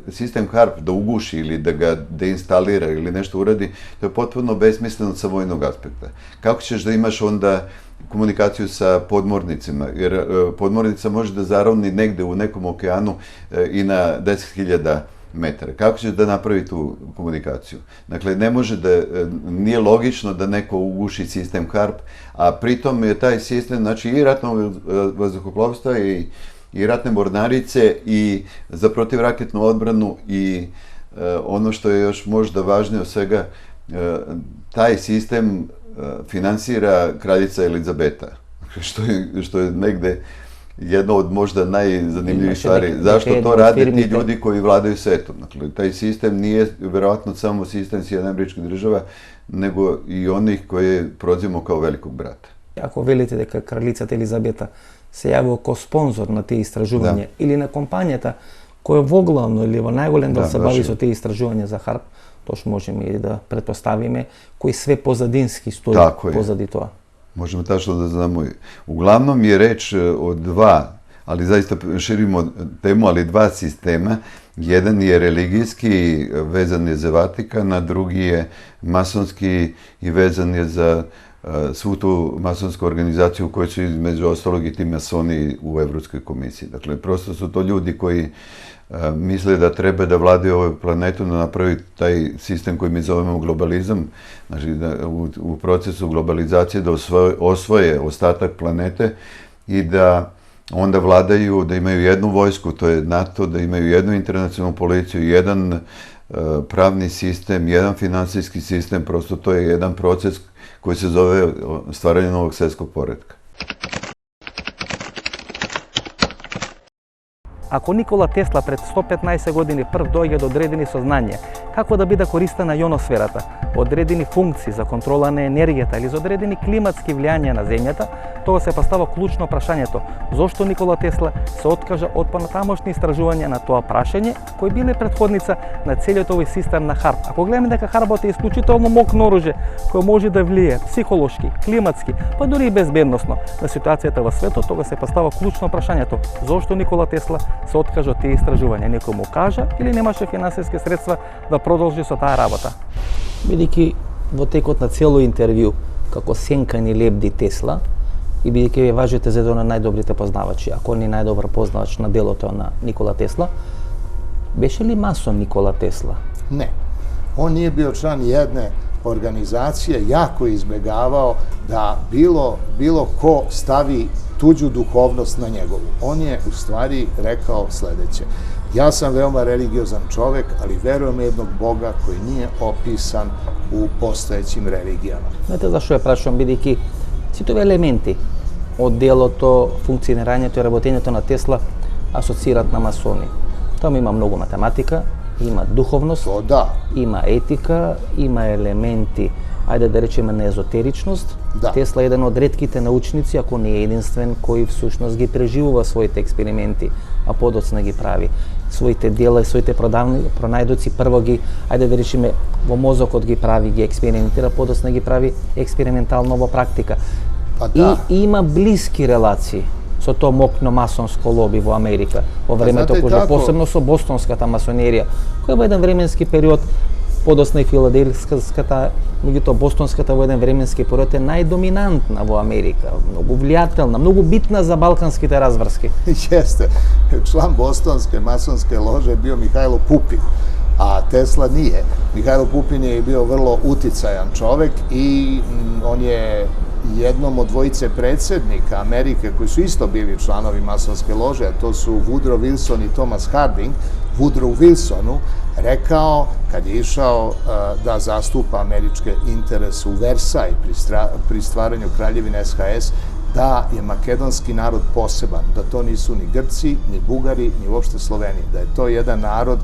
sistem HARP da uguši ili da ga deinstalira ili nešto uradi, to je potpuno besmisleno sa vojnog aspekta. Kako ćeš da imaš onda komunikaciju sa podmornicima? Jer podmornica može da zarovni negde u nekom okeanu i na 10.000 metara. Kako ćeš da napravi tu komunikaciju? Dakle, ne može nije logično da neko uguši sistem HARP, a pritom je taj sistem, znači i ratnog vazduhoplovstva i ratne mornarice i za protivraketnu odbranu i ono što je još možda važnije od svega, taj sistem finansira kraljica Elizabeta, što je negde jedno od možda najzanimljivih stvari. Zašto to rade ti ljudi koji vladaju svetom? Dakle, taj sistem nije verovatno samo sistem Sjedinjenih Američkih Država, nego i onih koje prozivamo kao velikog brata. Ako velite дека кралицата Елизабета се јавува како спонзор на тие истражувања или на компанијата која воглавно или во најголем дел се бави со тие истражувања за HARP, тош можеме и да претпоставиме кои све позадински стои позади тоа. Možemo tačno da znamo. Uglavnom je reč o dva, ali zaista širimo temu, ali dva sistema. Jedan je religijski, vezan je za Vatikan, a drugi je masonski i vezan je za svu tu masonsku organizaciju u kojoj su između ostalog i ti masoni u Evropskoj komisiji. Dakle, prosto su to ljudi koji misle da treba da vladaju ovaj planetu, da napravi taj sistem koji mi zovemo globalizam, znači da u procesu globalizacije da osvoje ostatak planete i da onda vladaju, da imaju jednu vojsku, to je NATO, da imaju jednu internacionalnu policiju, jedan pravni sistem, jedan finansijski sistem, prosto to je jedan proces koji se zove stvaranje novog svetskog poretka. Ако Никола Тесла пред 115 години прв доаѓа до одредени сознања како да биде користена јоносферата, одредени функции за контрола на енергијата или за одредени климатски влијања на земјата, тоа се постава клучно прашањето зошто Никола Тесла се откажа од понатамошни истражувања на тоа прашање кои биле претходница на целиот овој систем на HARP. Ако гледаме дека HARP е исклучително мокно оружје кое може да влие психолошки, климатски, па дури и безбедносно на ситуацијата во светот, тога се постава клучно прашањето зошто Никола Тесла се откажа од тие истражувања. Некој му кажа или немаше финансиски средства да продолжи со таа работа. Бидејќи во текот на цело интервју како сенка ни лебди Тесла и бидејќи вие важите за еден од најдобрите познавачи, ако не најдобар познавач на делото на Никола Тесла, беше ли масон Никола Тесла? Ne. On nije bio član jedne organizacije, jako izbjegavao da bilo ko stavi tuđu duhovnost na njegovu. On je u stvari rekao sledeće: ja sam veoma religiozan čovek, ali verujem jednog Boga koji nije opisan u postojećim religijama. Знаете зашо ја прашувам, бидејќи сите овие елементи од делото, функционирањето и работењето на Тесла асоцират на масони. Таму има многу математика, има духовност, има етика, има елементи, ајде да речеме, на езотеричност. Тесла е еден од ретките научници, ако не е единствен, кој всушност ги преживува своите експерименти, а подоцна ги прави. Своите дела и своите пронајдоци прво ги, ајде да речеме, во мозокот ги прави, ги експериментира, подоцна ги прави експериментално во практика. И има блиски релации со тоа мокно масонско лоби во Америка во времето кога посебно со бостонската масонерија, која во еден временски период, подосна и филаделфската, меѓутоа бостонската во еден временски период е најдоминантна во Америка, многу влијателна, многу битна за балканските разврски. Jeste. Član bostonske masonske lože je bio Mihajlo Pupin, a Tesla nije. Mihajlo Pupin je bio vrlo uticajan čovek i on je jednom od dvojice predsjednika Amerike koji su isto bili članovi masonske lože, a to su Woodrow Wilson i Thomas Harding, Woodrow Wilsonu rekao, kad je išao da zastupa američke interese u Versailles pri stvaranju kraljevine SHS, da je makedonski narod poseban, da to nisu ni Grci, ni Bugari, ni uopšte Sloveni, da je to jedan narod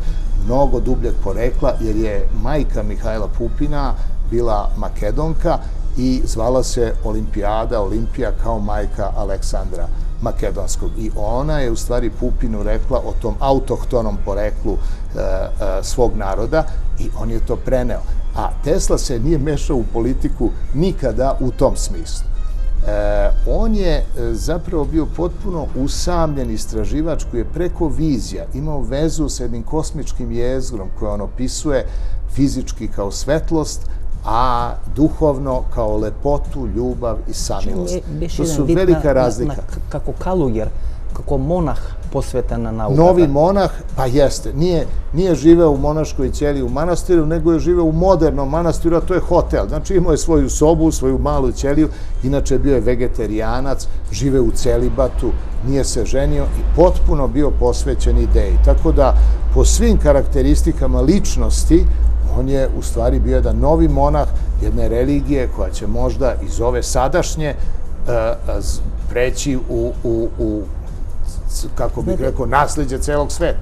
mnogo dubljeg porekla, jer je majka Mihajla Pupina bila Makedonka i zvala se Olimpija kao majka Aleksandra Makedonskog. I ona je u stvari Pupinu rekla o tom autohtonom poreklu svog naroda i on je to preneo. A Tesla se nije mešao u politiku nikada u tom smislu. On je zapravo bio potpuno usamljen istraživač koji je preko vizija imao vezu s jednim kosmičkim jezgrom koje on opisuje fizički kao svetlost, a duhovno kao lepotu, ljubav i samilost. To su velika razlika. Kako kaluger, kako monah posvetan na naukata. Novi monah, pa jeste. Nije živeo u monaškoj ćeliji u manastiru, nego je živeo u modernom manastiru, a to je hotel. Znači imao je svoju sobu, svoju malu ćeliju, inače bio je vegetarijanac, živeo u celibatu, nije se ženio i potpuno bio posvećen ideji. Tako da, po svim karakteristikama ličnosti, on je u stvari bio jedan novi monah jedne religije koja će možda iz ove sadašnje preći u kako bih rekao, nasljeđe celog sveta.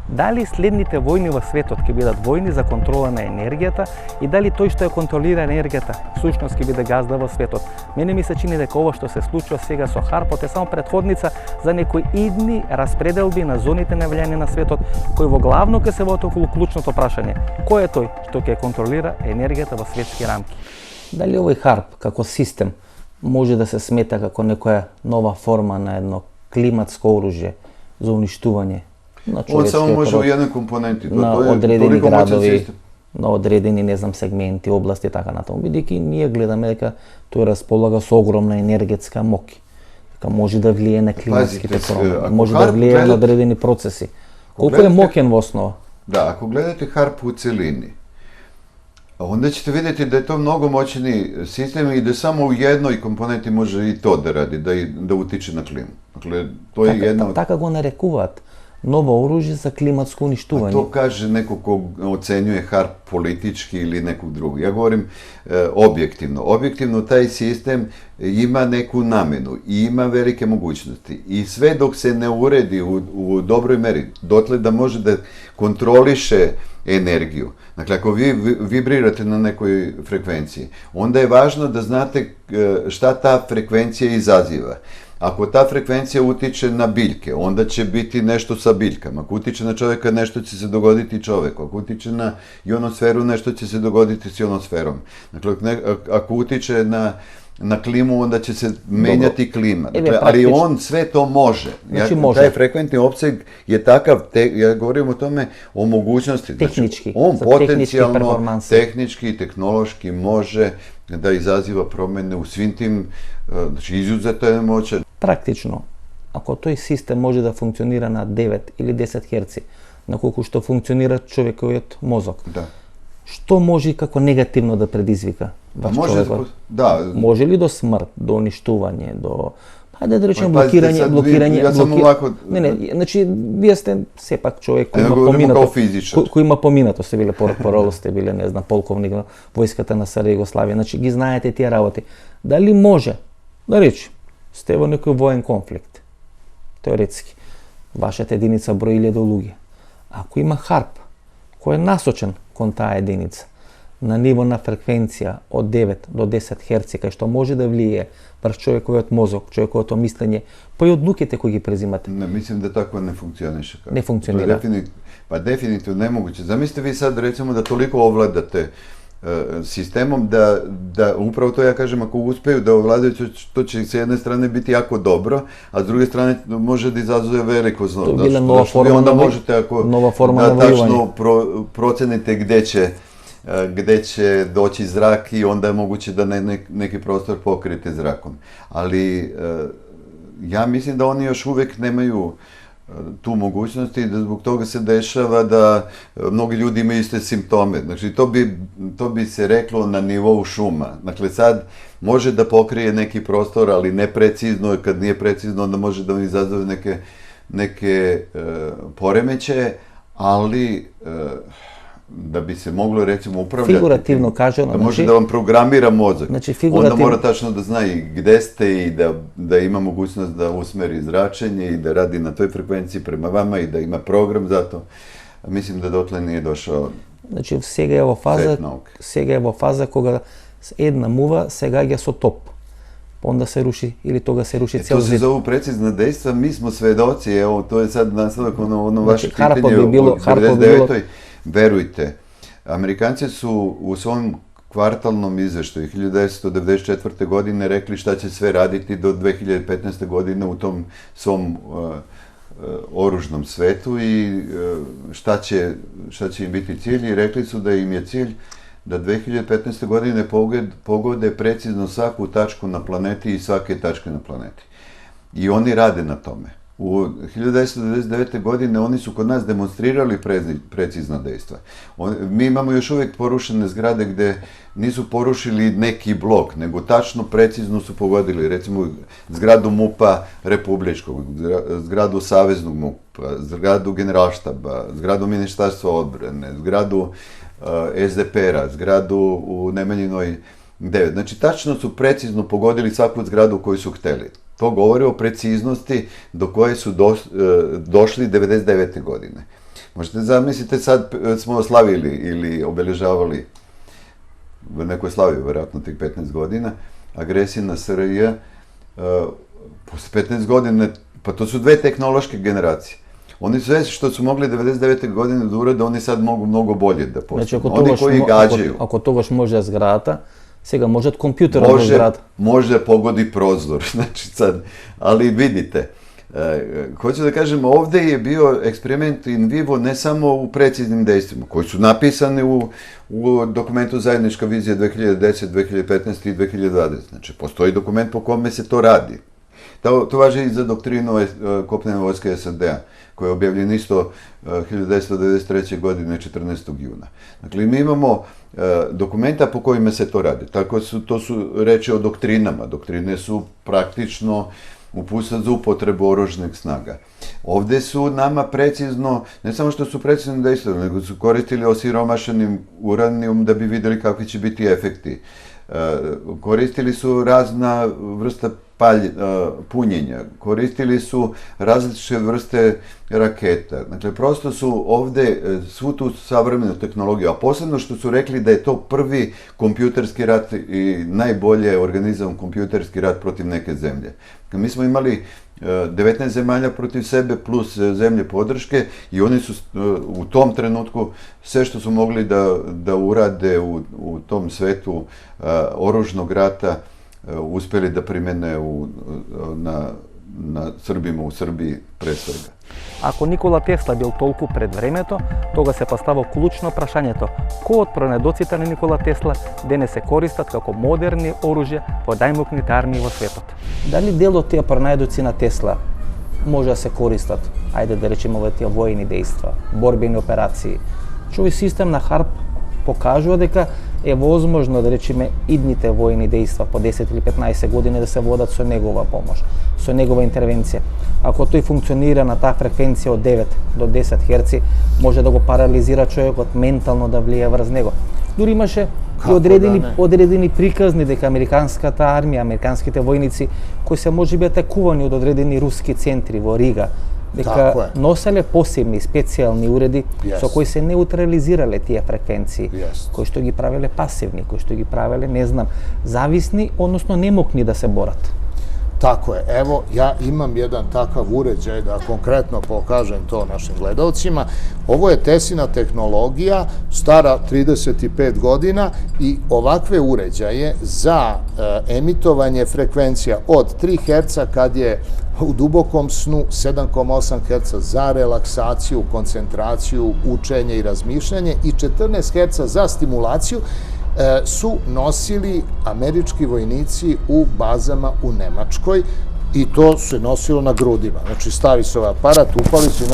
Дали следните војни во светот ќе бидат војни за контрола на енергијата и дали тој што ја контролира енергијата всушност ќе биде газда во светот? Мене ми се чини дека ова што се случува сега со Харпот е само претходница за некои идни распределби на зоните на влијание на светот, кои во главно ќе се водат околу клучното прашање: кој е тој што ќе контролира енергијата во светски рамки? Дали овој Харп како систем може да се смета како некоја нова форма на едно климатско оружје за уништување на човечкиот Он само може род, у едној компоненти. на одредени градови, на одредени, не знам, сегменти, области и така натаму, бидејќи ние гледаме дека тој располага со огромна енергетска моќ. Дека може да влие на климатските промени, може да влие на одредени процеси. Колку е моќен во основа? Да, ако гледате Харп у целини, onda ćete vidjeti da je to mnogo moćni sistem i da samo u jednoj komponenti može i to da radi, da utiče na klimu. Dakle, to je jedna od... Така го нарекуваат ново оружје за климатско A уништување. to kaže neko ko ocenjuje Harp politički ili nekog drugog. Ja govorim objektivno. Objektivno taj sistem ima neku namenu i ima velike mogućnosti. I sve dok se ne uredi u dobroj meri, dotle da može da kontroliše energiju. Dakle, ako vi vibrirate na nekoj frekvenciji, onda je važno da znate šta ta frekvencija izaziva. Ako ta frekvencija utiče na biljke, onda će biti nešto sa biljkama. Ako utiče na čovjeka, nešto će se dogoditi čovjeku. Ako utiče na ionosferu, nešto će se dogoditi s ionosferom. Dakle, ako utiče na klimu, onda će se menjati klima. Dakle, ali on sve to može. Znači može. Taj frekventni opseg je takav, ja govorim o tome, o mogućnosti. Tehnički, znači, on za potencijalno, tehnički i tehnološki može da izaziva promene u svim tim, znači izuzetno je moćan. Практично, ако тој систем може да функционира на 9 или 10 Hz, на колку што функционира човековиот мозок, Да. што може како негативно да предизвика ваш човекот? Да. Може ли до смрт, до уништување, до хајде да речеме Пазите, блокирање, ја сам овако... Не, значи вие сте сепак човек кој Ја има говорим поминато, као физичар. кој има поминато, сте биле портпарол, сте биле, не знам, полковник на војската на СР Југославија, значи ги знаете тие работи. Дали може, да речи, сте во некој воен конфликт, теоретски, вашата единица брои 1000 луѓе. Ако има Харп, кој е насочен кон таа единица, на ниво на фреквенција од 9 до 10 Hz, кај што може да влие врз човековиот мозок, човековото мислење, па и одлуките кои ги презимате. Ne, mislim da tako ne funkcioniše. Ne funkcionira. Pa definitivno nemoguće. Zamislite vi sad recimo da toliko ovladate sistemom da upravo to ja kažem, ako uspeju da ovladaju, to će s jedne strane biti jako dobro, a s druge strane može da izazove veliko zlo. To je bila nova forma onda možete ako da tačno procenite gde će doći zrak i onda je moguće da neki prostor pokrijete zrakom. Ali ja mislim da oni još uvijek nemaju tu mogućnost i da zbog toga se dešava da mnogi ljudi imaju iste simptome. Znači, to bi se reklo na nivou šuma. Dakle, sad može da pokrije neki prostor, ali neprecizno, kad nije precizno, onda može da vam izazove neke poremećaje, ali da bi se moglo, recimo, upravljati. Figurativno kaženo. Da može da vam programira mozak. Znači, figurativno. Onda mora tačno da zna i gde ste i da ima mogućnost da usmeri zračenje i da radi na toj frekvenciji prema vama i da ima program za to. Mislim da dotle nije došao. Znači, сега е во фаза кога една мува се гаѓа со топ. Onda se ruši, ili toga se ruši ceo zid. To se zovu precizna dejstva, mi smo svedoci, evo, to je sad nastavak ono vaše pitanje u 99. Verujte, Amerikanci su u svom kvartalnom izveštaju 1994. godine rekli šta će sve raditi do 2015. godine u tom svom oružnom svetu i šta će im biti cilj, i rekli su da im je cilj da 2015. godine pogode precizno svaku tačku na planeti i svake tačke na planeti. I oni rade na tome. U 1999. godine oni su kod nas demonstrirali precizna dejstva. Mi imamo još uvijek porušene zgrade gde nisu porušili neki blok, nego tačno, precizno su pogodili, recimo zgradu MUP-a Republičkog, zgradu Saveznog MUP-a, zgradu Generalštaba, zgradu Ministarstva odbrane, zgradu SDPR-a, zgradu u Nemanjinoj 9. Znači, tačno su precizno pogodili svaku zgradu koju su hteli. To govori o preciznosti do koje su došli 1999. godine. Možete zamislite, sad smo slavili ili obeležavali, neko je slavio vjerojatno tih 15 godina, agresije na SRJ, posle 15 godina, pa to su dve tehnološke generacije. Oni sve što su mogli 1999. godine da urade, oni sad mogu mnogo bolje da postanu. Oni koji gađaju. Ako togaš može zgrada, сега можат компјутера во зграда. Може pogodi prozor, znači sad, ali vidite, hoću da kažem, ovde je bio eksperiment in vivo ne samo u preciznim dejstvima, koji su napisani u dokumentu Zajednička vizija 2010, 2015 i 2020. Znači, postoji dokument po kome se to radi. To važi i za doktrinu kopnene vojske SAD-a, koja je objavljena isto 1993. godine 14. juna. Dakle, mi imamo dokumenta po kojima se to radi. Tako to su reči o doktrinama. Doktrine su praktično uputstva za upotrebu oružanih snaga. Ovde su nama precizno, ne samo što su precizno dejstvovali, nego su koristili osiromašenim uranijum da bi videli kakvi će biti efekti. Koristili su razna vrsta punjenja, koristili su različite vrste raketa. Dakle, prosto su ovde svu tu savremenu tehnologiju, a posebno što su rekli da je to prvi kompjuterski rat i najbolje organizovan kompjuterski rat protiv neke zemlje. Mi smo imali 19 zemalja protiv sebe plus zemlje podrške i oni su u tom trenutku sve što su mogli da urade u tom svetu oružnog rata uspeli da primene na Srbima u Srbiji pre svega. Ако Никола Тесла бил толку пред времето, тога се поставува клучно прашањето: кој од пронадоците на Никола Тесла денес се користат како модерни оружја во најмокните армии во светот? Дали дел од тие пронадоци на Тесла може да се користат, ајде да речеме во тие војни дејства, борбени операции? Овој систем на ХАРП покажува дека е возможно, да речеме, идните војни дејства по 10 или 15 години да се водат со негова помош, со негова интервенција. Ако тој функционира на таа фреквенција од 9 до 10 Hz, може да го парализира човекот ментално да влие врз него. Дури имаше одредени приказни дека американската армија, американските војници, кои се можеби атакувани од одредени руски центри во Рига, дека носеле посебни специјални уреди со кои се неутрализирале тие фреквенции, кои што ги правеле пасивни, кои што ги правеле, не знам, зависни, односно немокни да се борат. Tako je. Evo, ja imam jedan takav uređaj da konkretno pokažem to našim gledalcima. Ovo je Teslina tehnologija, stara 35 godina i ovakve uređaje za emitovanje frekvencija od 3 Hz kad je u dubokom snu, 7,8 Hz za relaksaciju, koncentraciju, učenje i razmišljanje i 14 Hz za stimulaciju, su nosili američki vojnici u bazama u Nemačkoj i to se nosilo na grudima. Znači, stavi se ovaj aparat, upali se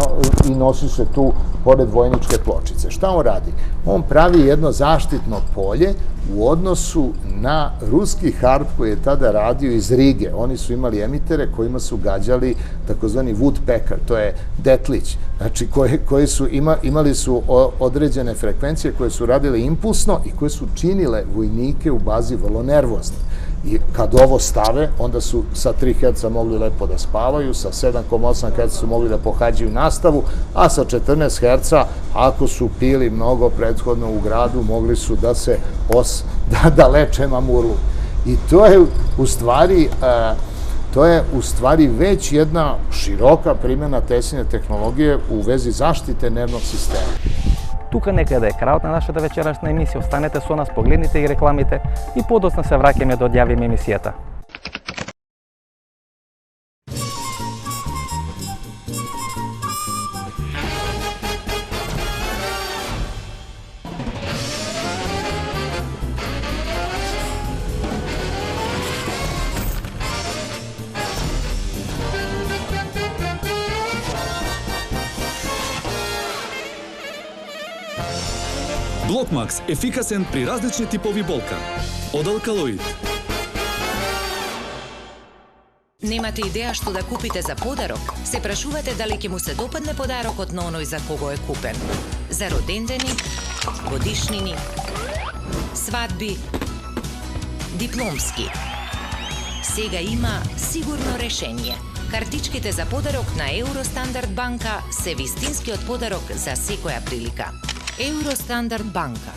i nosi se tu pored vojničke pločice. Šta on radi? On pravi jedno zaštitno polje u odnosu na ruski HARP koji je tada radio iz Rige. Oni su imali emitere kojima su gađali takozvani woodpecker, to je detlić, znači koji su imali su određene frekvencije koje su radile impulsno i koje su činile vojnike u bazi vrlo nervozni. I kad ovo stave, onda su sa 3 Hz mogli lepo da spavaju, sa 7,8 Hz su mogli da pohađaju nastavu, a sa 14 Hz, ako su pili mnogo prethodno u gradu, mogli su da leče mamurlu. I to je u stvari već jedna široka primjena Tesline tehnologije u vezi zaštite nervnog sistema. Тука некаде е крајот на нашата вечерашна емисија. Останете со нас, погледнете и рекламите и подоцна се враќаме да одјавиме емисијата. Блокмакс – ефикасен при различни типови болка. Од Алкалоид. Немате идеја што да купите за подарок? Се прашувате дали ќе му се допадне подарокот на оној за кого е купен? За родендени, годишнини, свадби, дипломски. Сега има сигурно решение. Картичките за подарок на Евростандард банка се вистинскиот подарок за секоја прилика. Евростандард банка.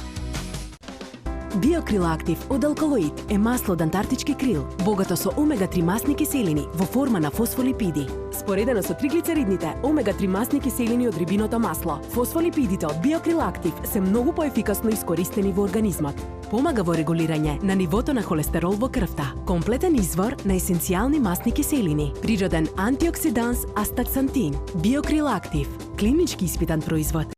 Биокрил Актив од Алкалоид е масло од антарктички крил, богато со омега-3 масни киселини во форма на фосфолипиди. Споредено со триглицеридните омега-3 масни киселини од рибиното масло, фосфолипидите од Биокрил Актив се многу поефикасно искористени во организмот. Помага во регулирање на нивото на холестерол во крвта. Комплетен извор на есенцијални масни киселини. Природен антиоксиданс астаксантин. Биокрил Актив. Клинички испитан производ.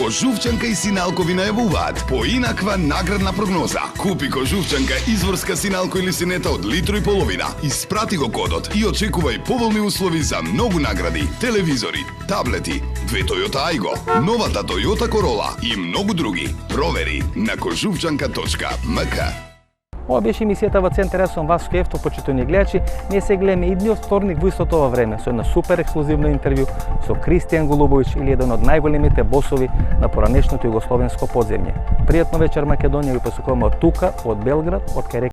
Кожувчанка и синалко ви најавуваат поинаква наградна прогноза. Купи кожувчанка изворска синалко или синета од литро и половина. Испрати го кодот и очекувај поволни услови за многу награди, телевизори, таблети, две Toyota Aygo, новата Toyota Corolla и многу други. Провери на кожувчанка.мк. Ова беше емисијата во Центар СОМ Васко Ефто, почитувани гледачи. Ние се гледаме идниот вторник во истото ова време со една супер ексклузивно интервју со Кристијан Голубовиќ, или еден од најголемите босови на поранешното југословенско подземје. Пријатно вечер, Македонија, ви посакуваме од тука, од Белград, од кај